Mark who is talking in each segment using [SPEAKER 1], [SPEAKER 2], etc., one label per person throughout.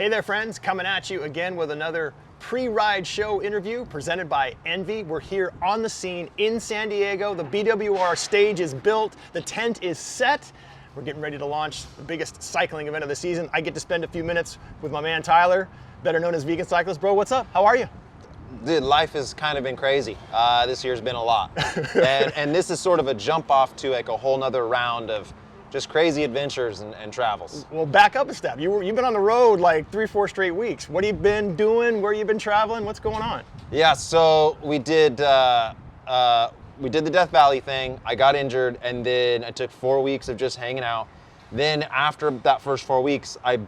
[SPEAKER 1] Hey there, friends. Coming at you again with another pre-ride show interview presented by Envy. We're here on the scene in San Diego. The BWR stage is built. The tent is set. We're getting ready to launch the biggest cycling event of the season. I get to spend a few minutes with my man Tyler, better known as Vegan Cyclist. Bro, what's up? How are you?
[SPEAKER 2] Dude, life has kind of been crazy. This year's been a lot. and this is sort of a jump off to like a whole nother round of just crazy adventures and travels.
[SPEAKER 1] Well, back up a step. You've been on the road like 3-4 straight weeks. What have you been doing? Where you been traveling? What's going on?
[SPEAKER 2] Yeah, so we did the Death Valley thing. I got injured, and then I took 4 weeks of just hanging out. Then after that first 4 weeks, I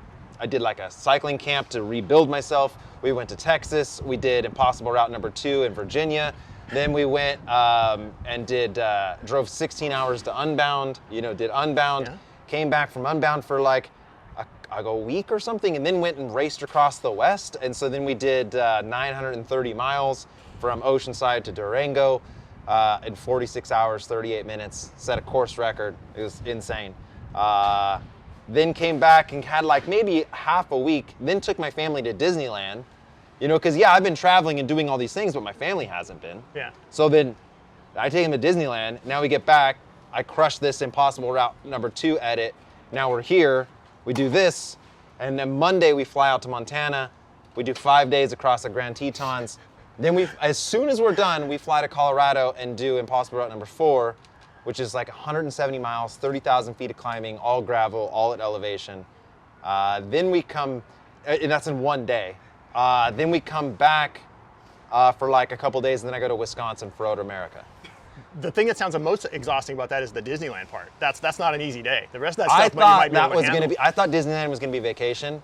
[SPEAKER 2] did like a cycling camp to rebuild myself. We went to Texas. We did Impossible Route number 2 in Virginia. Then we went and drove 16 hours to Unbound, did Unbound, came back from Unbound for like a week or something, and then went and raced across the West. And so then we did 930 miles from Oceanside to Durango in 46 hours, 38 minutes, set a course record. It was insane. Then came back and had like maybe half a week, then took my family to Disneyland. Because I've been traveling and doing all these things, but my family hasn't been.
[SPEAKER 1] Yeah.
[SPEAKER 2] So then I take them to Disneyland. Now we get back. I crush this Impossible Route number 2 edit. Now we're here. We do this. And then Monday we fly out to Montana. We do 5 days across the Grand Tetons. Then as soon as we're done, we fly to Colorado and do Impossible Route number 4, which is like 170 miles, 30,000 feet of climbing, all gravel, all at elevation. Then we come, and that's in 1 day. Then we come back for like a couple days, and then I go to Wisconsin for Road America.
[SPEAKER 1] The thing that sounds the most exhausting about that is the Disneyland part. That's not an easy day. The rest of that stuff you might be able to handle.
[SPEAKER 2] I thought Disneyland was going to be vacation.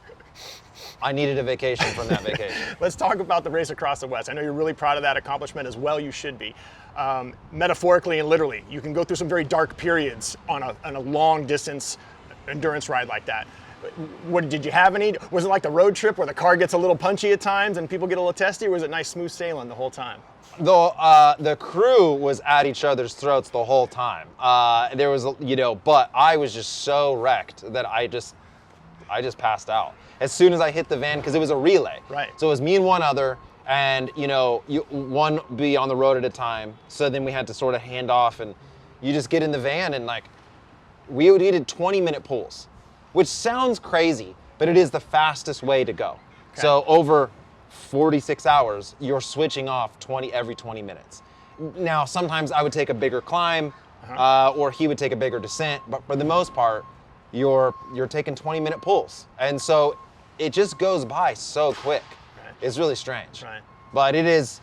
[SPEAKER 2] I needed a vacation from that vacation.
[SPEAKER 1] Let's talk about the race across the West. I know you're really proud of that accomplishment as well. You should be. Metaphorically and literally, you can go through some very dark periods on a long distance endurance ride like that. What did you have any? Was it like the road trip where the car gets a little punchy at times and people get a little testy, or was it nice smooth sailing the whole time?
[SPEAKER 2] The crew was at each other's throats the whole time. There was, but I was just so wrecked that I just passed out as soon as I hit the van, because it was a relay.
[SPEAKER 1] Right.
[SPEAKER 2] So it was me and one other, and one be on the road at a time. So then we had to sort of hand off, and you just get in the van, and like we did 20-minute pulls, which sounds crazy, but it is the fastest way to go. Okay. So over 46 hours, you're switching off every 20 minutes. Now, sometimes I would take a bigger climb, or he would take a bigger descent, but for the most part, you're taking 20-minute pulls. And so it just goes by so quick. Right. It's really strange.
[SPEAKER 1] Right.
[SPEAKER 2] But it is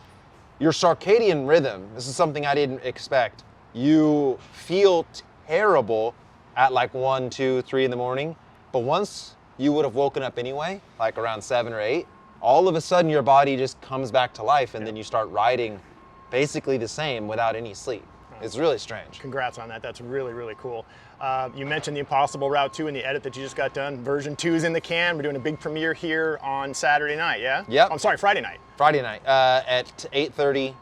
[SPEAKER 2] your circadian rhythm. This is something I didn't expect. You feel terrible at like 1, 2, 3 in the morning. But once you would have woken up anyway, like around 7 or 8, all of a sudden your body just comes back to life, and then you start riding basically the same without any sleep. It's really strange.
[SPEAKER 1] Congrats on that. That's really, really cool. You mentioned the Impossible Route 2 in the edit that you just got done. Version 2 is in the can. We're doing a big premiere here on Saturday night, yeah?
[SPEAKER 2] Yep.
[SPEAKER 1] I'm sorry, Friday night.
[SPEAKER 2] Friday night at 8:30.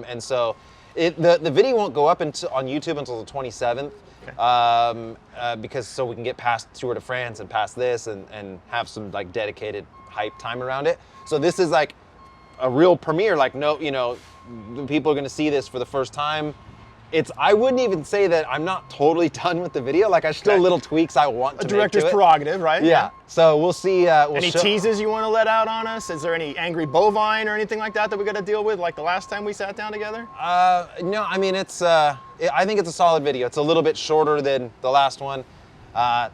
[SPEAKER 2] And so the video won't go up on YouTube until the 27th. Okay. Because so we can get past Tour de France and past this and have some like dedicated hype time around it. So this is like a real premiere. Like people are going to see this for the first time. I wouldn't even say that I'm not totally done with the video. Like, I still little tweaks I want to make to it.
[SPEAKER 1] A director's prerogative, right?
[SPEAKER 2] Yeah. So we'll see.
[SPEAKER 1] Any teases you want to let out on us? Is there any angry bovine or anything like that we got to deal with, like the last time we sat down together?
[SPEAKER 2] No, I mean, I think it's a solid video. It's a little bit shorter than the last one.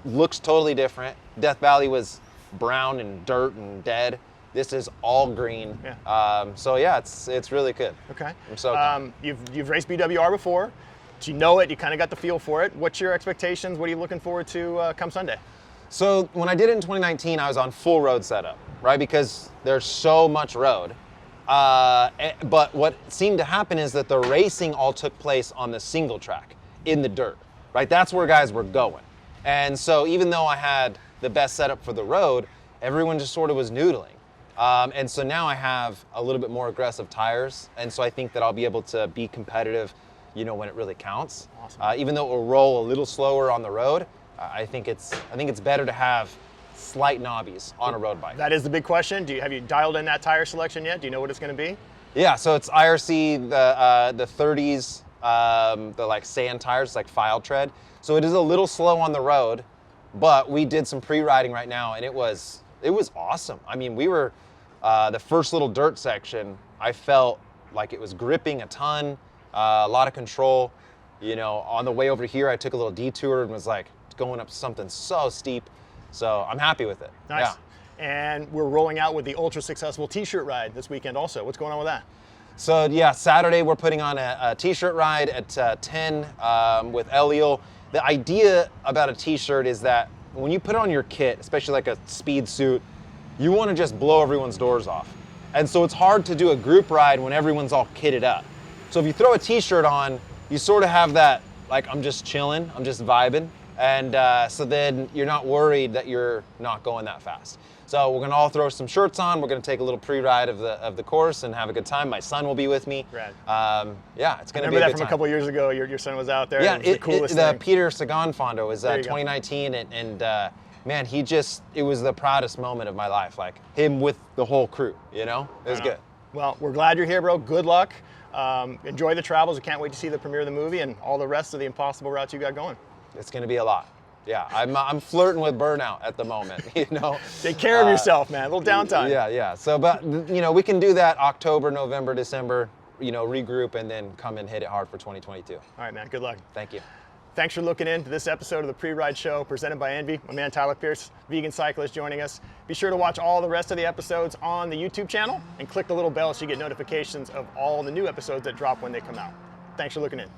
[SPEAKER 2] Looks totally different. Death Valley was brown and dirt and dead. This is all green. Yeah. So yeah, it's really good.
[SPEAKER 1] Okay.
[SPEAKER 2] I'm so
[SPEAKER 1] you've raced BWR before. You know it. You kind of got the feel for it. What's your expectations? What are you looking forward to come Sunday?
[SPEAKER 2] So when I did it in 2019, I was on full road setup, right? Because there's so much road. But what seemed to happen is that the racing all took place on the single track in the dirt, right? That's where guys were going. And so even though I had the best setup for the road, everyone just sort of was noodling. And so now I have a little bit more aggressive tires, and so I think that I'll be able to be competitive, when it really counts.
[SPEAKER 1] Awesome.
[SPEAKER 2] Even though it will roll a little slower on the road, I think it's better to have slight knobbies on a road bike.
[SPEAKER 1] That is the big question. Have you dialed in that tire selection yet? Do you know what it's going to be?
[SPEAKER 2] Yeah, so it's IRC, the 30s, the like sand tires, like file tread. So it is a little slow on the road, but we did some pre-riding right now, and it was awesome. I mean, we were the first little dirt section. I felt like it was gripping a ton, a lot of control. You know, on the way over here, I took a little detour and was like going up something so steep. So I'm happy with it.
[SPEAKER 1] Nice.
[SPEAKER 2] Yeah.
[SPEAKER 1] And we're rolling out with the ultra successful t-shirt ride this weekend also. What's going on with that?
[SPEAKER 2] So yeah, Saturday we're putting on a t-shirt ride at 10 with Eliel. The idea about a t-shirt is that when you put on your kit, especially like a speed suit, you want to just blow everyone's doors off. And so it's hard to do a group ride when everyone's all kitted up. So if you throw a t-shirt on, you sort of have that, like, I'm just chilling, I'm just vibing. And so then you're not worried that you're not going that fast. So we're gonna all throw some shirts on. We're gonna take a little pre-ride of the course and have a good time. My son will be with me.
[SPEAKER 1] Rad.
[SPEAKER 2] Yeah, it's gonna be a good time.
[SPEAKER 1] Remember that from a couple years ago. Your son was out there.
[SPEAKER 2] Yeah,
[SPEAKER 1] it was the coolest
[SPEAKER 2] the
[SPEAKER 1] thing.
[SPEAKER 2] Peter Sagan Fondo was
[SPEAKER 1] There you go.
[SPEAKER 2] 2019, and man, it was the proudest moment of my life. Like him with the whole crew, you know? It was good.
[SPEAKER 1] Well, we're glad you're here, bro. Good luck. Enjoy the travels. We can't wait to see the premiere of the movie and all the rest of the impossible routes you got going.
[SPEAKER 2] It's gonna be a lot. Yeah, I'm flirting with burnout at the moment, you know?
[SPEAKER 1] Take care of yourself, man. A little downtime.
[SPEAKER 2] Yeah. So, but, you know, we can do that October, November, December, you know, regroup and then come and hit it hard for 2022.
[SPEAKER 1] All right, man. Good luck.
[SPEAKER 2] Thank you.
[SPEAKER 1] Thanks for looking into this episode of the Pre-Ride Show presented by Envy. My man Tyler Pearce, vegan cyclist, joining us. Be sure to watch all the rest of the episodes on the YouTube channel and click the little bell so you get notifications of all the new episodes that drop when they come out. Thanks for looking in.